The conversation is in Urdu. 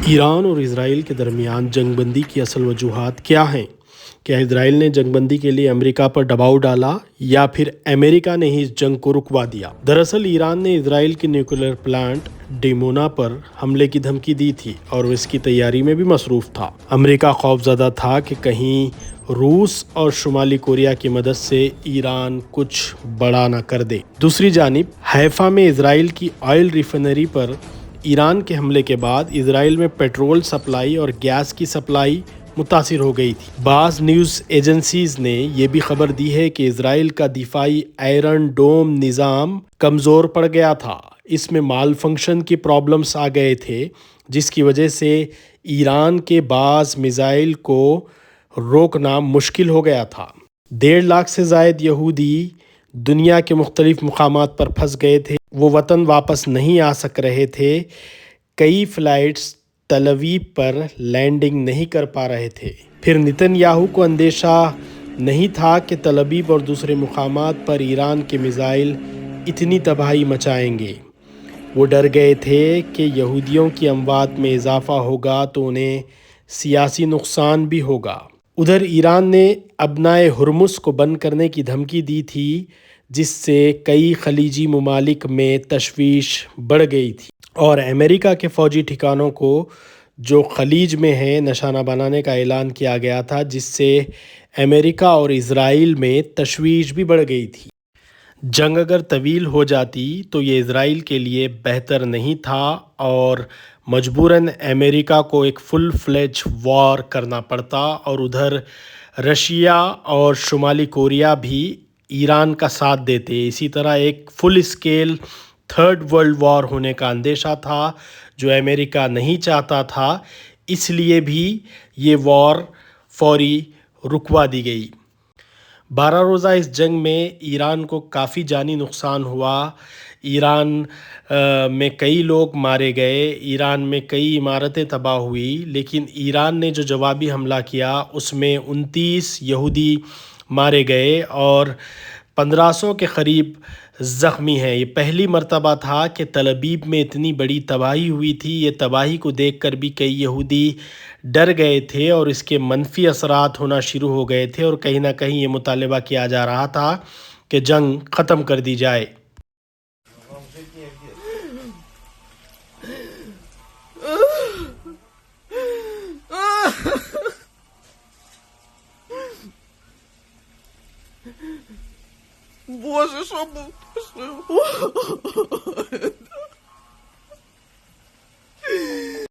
ایران اور اسرائیل کے درمیان جنگ بندی کی اصل وجوہات کیا ہیں؟ کیا اسرائیل نے جنگ بندی کے لیے امریکہ پر دباؤ ڈالا یا پھر امریکہ نے ہی اس جنگ کو رکوا دیا؟ دراصل ایران نے اسرائیل کے نیوکلیئر پلانٹ ڈیمونا پر حملے کی دھمکی دی تھی اور وہ اس کی تیاری میں بھی مصروف تھا۔ امریکہ خوفزدہ تھا کہ کہیں روس اور شمالی کوریا کی مدد سے ایران کچھ بڑا نہ کر دے۔ دوسری جانب حیفا میں اسرائیل کی آئل ریفائنری پر ایران کے حملے کے بعد اسرائیل میں پیٹرول سپلائی اور گیس کی سپلائی متاثر ہو گئی تھی۔ بعض نیوز ایجنسیز نے یہ بھی خبر دی ہے کہ اسرائیل کا دفاعی آئرن ڈوم نظام کمزور پڑ گیا تھا۔ اس میں مال فنکشن کی پرابلمز آ گئے تھے جس کی وجہ سے ایران کے بعض میزائل کو روکنا مشکل ہو گیا تھا۔ 1.5 لاکھ سے زائد یہودی دنیا کے مختلف مقامات پر پھنس گئے تھے۔ وہ وطن واپس نہیں آ سک رہے تھے۔ کئی فلائٹس تل ابیب پر لینڈنگ نہیں کر پا رہے تھے۔ پھر نتن یاہو کو اندیشہ نہیں تھا کہ تل ابیب اور دوسرے مقامات پر ایران کے میزائل اتنی تباہی مچائیں گے۔ وہ ڈر گئے تھے کہ یہودیوں کی اموات میں اضافہ ہوگا تو انہیں سیاسی نقصان بھی ہوگا۔ ادھر ایران نے ابنائے ہرمز کو بند کرنے کی دھمکی دی تھی جس سے کئی خلیجی ممالک میں تشویش بڑھ گئی تھی اور امریکہ کے فوجی ٹھکانوں کو جو خلیج میں ہیں نشانہ بنانے کا اعلان کیا گیا تھا جس سے امریکہ اور اسرائیل میں تشویش بھی بڑھ گئی تھی۔ جنگ اگر طویل ہو جاتی تو یہ اسرائیل کے لیے بہتر نہیں تھا اور مجبوراً امریکہ کو ایک فل فلیج وار کرنا پڑتا اور ادھر رشیا اور شمالی کوریا بھی ایران کا ساتھ دیتے۔ اسی طرح ایک فل اسکیل 3rd ورلڈ وار ہونے کا اندیشہ تھا جو امریکہ نہیں چاہتا تھا، اس لیے بھی یہ وار فوری رکوا دی گئی۔ 12 روزہ اس جنگ میں ایران کو کافی جانی نقصان ہوا۔ ایران میں کئی لوگ مارے گئے، ایران میں کئی عمارتیں تباہ ہوئی، لیکن ایران نے جو جوابی حملہ کیا اس میں 29 یہودی مارے گئے اور 1500 کے قریب زخمی ہیں۔ یہ پہلی مرتبہ تھا کہ تل ابیب میں اتنی بڑی تباہی ہوئی تھی۔ یہ تباہی کو دیکھ کر بھی کئی یہودی ڈر گئے تھے اور اس کے منفی اثرات ہونا شروع ہو گئے تھے اور کہیں نہ کہیں یہ مطالبہ کیا جا رہا تھا کہ جنگ ختم کر دی جائے۔ Боже, що буде?